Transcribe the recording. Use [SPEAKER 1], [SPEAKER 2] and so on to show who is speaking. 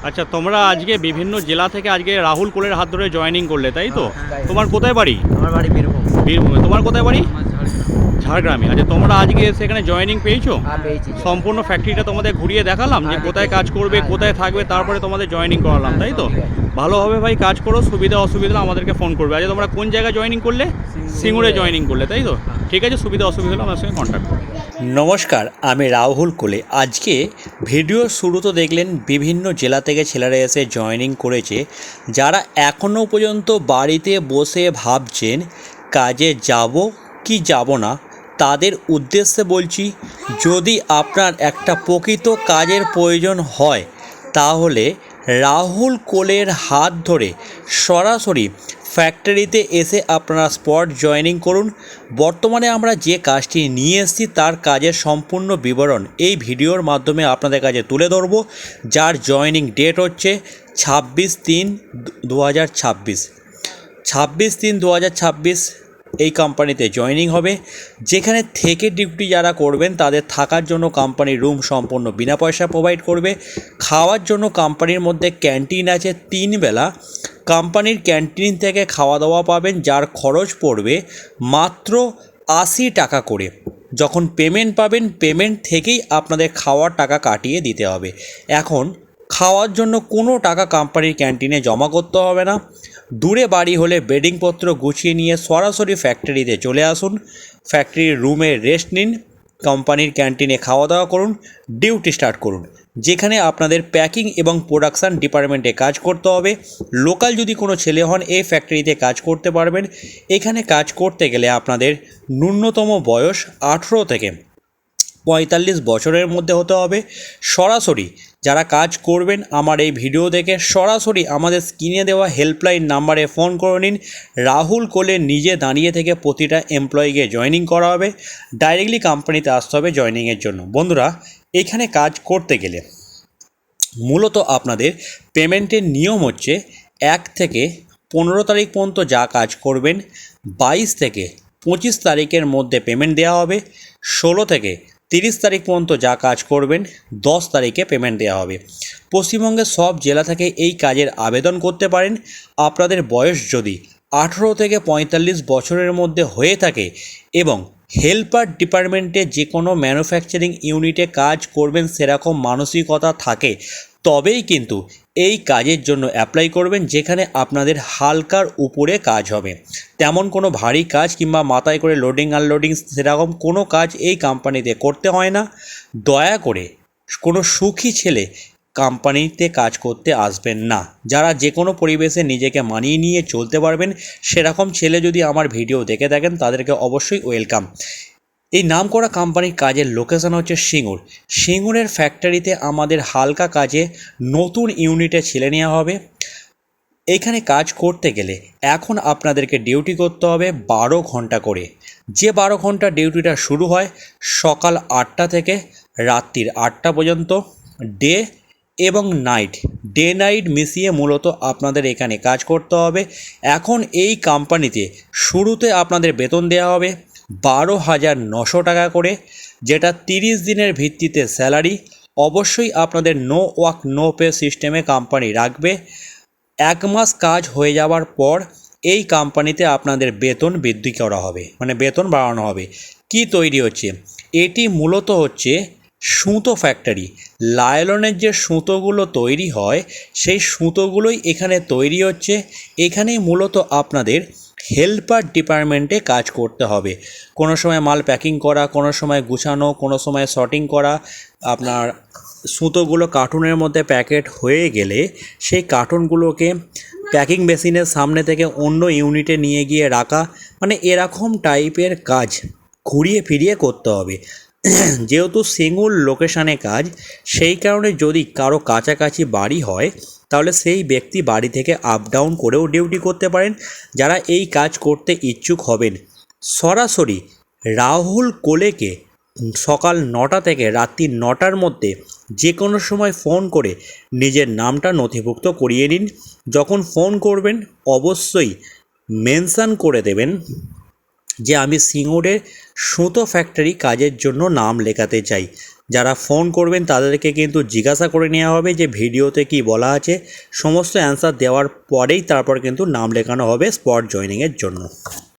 [SPEAKER 1] আচ্ছা, তোমরা আজকে বিভিন্ন জেলা থেকে আজকে রাহুল কোলের হাত ধরে জয়েনিং করলে, তাই তো? তোমার কোথায় বাড়ি?
[SPEAKER 2] আমার বাড়ি বীরভূম।
[SPEAKER 1] বীরভূমে। তোমার কোথায় বাড়ি?
[SPEAKER 2] আমার
[SPEAKER 1] ঝাড়গ্রামে। আচ্ছা, তোমরা আজকে সেখানে জয়েনিং পেয়েছো?
[SPEAKER 2] পেয়েছি।
[SPEAKER 1] সম্পূর্ণ ফ্যাক্টরিটা তোমাদের ঘুরিয়ে দেখালাম যে কোথায় কাজ করবে, কোথায় থাকবে, তারপরে তোমাদের জয়েনিং করালাম, তাই তো? ভালোভাবে ভাই কাজ করো, সুবিধা অসুবিধা আমাদেরকে ফোন করবে। আচ্ছা, তোমরা কোন জায়গায় জয়েনিং করলে? সিঙ্গুরে জয়েনিং করলে, তাই তো? ঠিক আছে, সুবিধা অসুবিধা হলে আমার সঙ্গে কন্ট্যাক্ট করো। নমস্কার, আমি রাহুল কোলে। আজকে ভিডিও শুরু তো দেখলেন বিভিন্ন জেলা থেকে ছেলেরা এসে জয়েনিং করেছে। যারা এখনও পর্যন্ত বাড়িতে বসে ভাবছেন কাজে যাব কি যাব না, তাদের উদ্দেশ্যে বলছি, যদি আপনার একটা প্রকৃত কাজের প্রয়োজন হয় তাহলে রাহুল কোলের হাত ধরে সরাসরি ফ্যাক্টরিতে এসে আপনারা স্পট জয়েনিং করুন। বর্তমানে আমরা যে কাজটি নিয়ে এসেছি তার কাজের সম্পূর্ণ বিবরণ এই ভিডিওর মাধ্যমে আপনাদের কাছে তুলে ধরব, যার জয়েনিং ডেট হচ্ছে 26/3/2026। 26/3/2026 এই কোম্পানিতে জয়েনিং হবে, যেখানে থেকে ডিউটি যারা করবেন তাদের থাকার জন্য কোম্পানি রুম সম্পূর্ণ বিনা পয়সা প্রোভাইড করবে। খাওয়ার জন্য কোম্পানির মধ্যে ক্যান্টিন আছে 3 বেলা। কোম্পানির ক্যান্টিন থেকে খাওয়া দাওয়া পাবেন, যার খরচ পড়বে মাত্র 80 টাকা করে। যখন পেমেন্ট পাবেন, পেমেন্ট থেকেই আপনাদের খাওয়ার টাকা কাটিয়ে দিতে হবে। এখন খাওয়ার জন্য কোনো টাকা কোম্পানির ক্যান্টিনে জমা করতে হবে না। দূরে বাড়ি হলে বেডিংপত্র গুছিয়ে নিয়ে সরাসরি ফ্যাক্টরিতে চলে আসুন, ফ্যাক্টরির রুমে রেস্ট নিন, কোম্পানির ক্যান্টিনে খাওয়া দাওয়া করুন, ডিউটি স্টার্ট করুন। যেখানে আপনাদের প্যাকিং এবং প্রোডাকশান ডিপার্টমেন্টে কাজ করতে হবে। লোকাল যদি কোনো ছেলে হন এই ফ্যাক্টরিতে কাজ করতে পারবেন। এখানে কাজ করতে গেলে আপনাদের ন্যূনতম বয়স 18 থেকে 45 বছরের মধ্যে হতে হবে। সরাসরি যারা কাজ করবেন আমার এই ভিডিও দেখে সরাসরি আমাদের স্ক্রিনে দেওয়া হেল্পলাইন নাম্বারে ফোন করে নিন। রাহুল কোলে নিজে দাঁড়িয়ে থেকে প্রতিটা এমপ্লয়িকে জয়েনিং করা হবে। ডাইরেক্টলি কোম্পানিতে আসতে হবে জয়েনিংয়ের জন্য। বন্ধুরা, এখানে কাজ করতে গেলে মূলত আপনাদের পেমেন্টের নিয়ম হচ্ছে 1 থেকে 15 তারিখ পর্যন্ত যা কাজ করবেন, 22 থেকে 25 তারিখের মধ্যে পেমেন্ট দেওয়া হবে। 16 থেকে 30 তারিখ পর্যন্ত যা কাজ করবেন, 10 তারিখে পেমেন্ট দেওয়া হবে। পশ্চিমবঙ্গের সব জেলা থেকে এই কাজের আবেদন করতে পারেন। আপনাদের বয়স যদি 18 থেকে 45 বছরের মধ্যে হয়ে থাকে এবং হেল্পার ডিপার্টমেন্টে যে কোনো ম্যানুফ্যাকচারিং ইউনিটে কাজ করবেন সেরকম মানসিকতা থাকে, তবেই কিন্তু এই কাজের জন্য অ্যাপ্লাই করবেন, যেখানে আপনাদের হালকার উপরে কাজ হবে। তেমন কোনো ভারী কাজ কিংবা মাথায় করে লোডিং আনলোডিং সেরকম কোনো কাজ এই কোম্পানিতে করতে হয় না। দয়া করে কোনো সুখী ছেলে কোম্পানিতে কাজ করতে আসবেন না। যারা যে কোনো পরিবেশে নিজেকে মানিয়ে নিয়ে চলতে পারবেন সেরকম ছেলে যদি আমার ভিডিও দেখে থাকেন তাদেরকে অবশ্যই ওয়েলকাম। এই নামকরা কোম্পানির কাজের লোকেশন হচ্ছে সিঙ্গুর। সিঙ্গুরের ফ্যাক্টরিতে আমাদের হালকা কাজে নতুন ইউনিটে ছেলে নেওয়া হবে। এইখানে কাজ করতে গেলে এখন আপনাদেরকে ডিউটি করতে হবে 12 ঘন্টা করে। যে 12 ঘন্টা ডিউটিটা শুরু হয় সকাল 8টা থেকে রাত্রির 8টা পর্যন্ত। ডে এবং নাইট, ডে নাইট মিশিয়ে মূলত আপনাদের এখানে কাজ করতে হবে। এখন এই কোম্পানিতে শুরুতে আপনাদের বেতন দেওয়া হবে 12,900 টাকা করে, যেটা 30 দিনের ভিত্তিতে স্যালারি। অবশ্যই আপনাদের নো ওয়ার্ক নো পে সিস্টেমে কোম্পানি রাখবে। 1 মাস কাজ হয়ে যাওয়ার পর এই কোম্পানিতে আপনাদের বেতন বৃদ্ধি করা হবে, মানে বেতন বাড়ানো হবে। কি তৈরি হচ্ছে? এটি মূলত হচ্ছে সুতো ফ্যাক্টরি। লায়লনের যে সুতোগুলো তৈরি হয় সেই সুতোগুলোই এখানে তৈরি হচ্ছে। এখানেই মূলত আপনাদের হেল্পার ডিপার্টমেন্টে কাজ করতে হবে। কোনো সময় মাল প্যাকিং করা, কোনো সময় গুছানো, কোনো সময় শর্টিং করা। আপনার সুতোগুলো কার্টুনের মধ্যে প্যাকেট হয়ে গেলে সেই কার্টুনগুলোকে প্যাকিং মেশিনের সামনে থেকে অন্য ইউনিটে নিয়ে গিয়ে রাখা, মানে এরকম টাইপের কাজ ঘুরিয়ে ফিরিয়ে করতে হবে। যেহেতু সিঙ্গুর লোকেশানে কাজ, সেই কারণে যদি কারো কাছাকাছি বাড়ি হয় তাহলে সেই ব্যক্তি বাড়ি থেকে আপ ডাউন করেও ডিউটি করতে পারেন। যারা এই কাজ করতে ইচ্ছুক হবেন সরাসরি রাহুল কোলেকে সকাল 9টা থেকে রাত্রি 9টার মধ্যে যে কোনো সময় ফোন করে নিজের নামটা নথিভুক্ত করিয়ে নিন। যখন ফোন করবেন অবশ্যই মেনশান করে দেবেন যে আমি সিঙ্গুরের সুতো ফ্যাক্টরি কাজের জন্য নাম লেখাতে চাই। যারা ফোন করবেন তাদেরকে কিন্তু জিজ্ঞাসা করে নেওয়া হবে যে ভিডিওতে কি বলা আছে, সমস্ত অ্যান্সার দেওয়ার পরেই তারপর কিন্তু নাম লেখানো হবে স্পট জয়েনিংয়ের জন্য।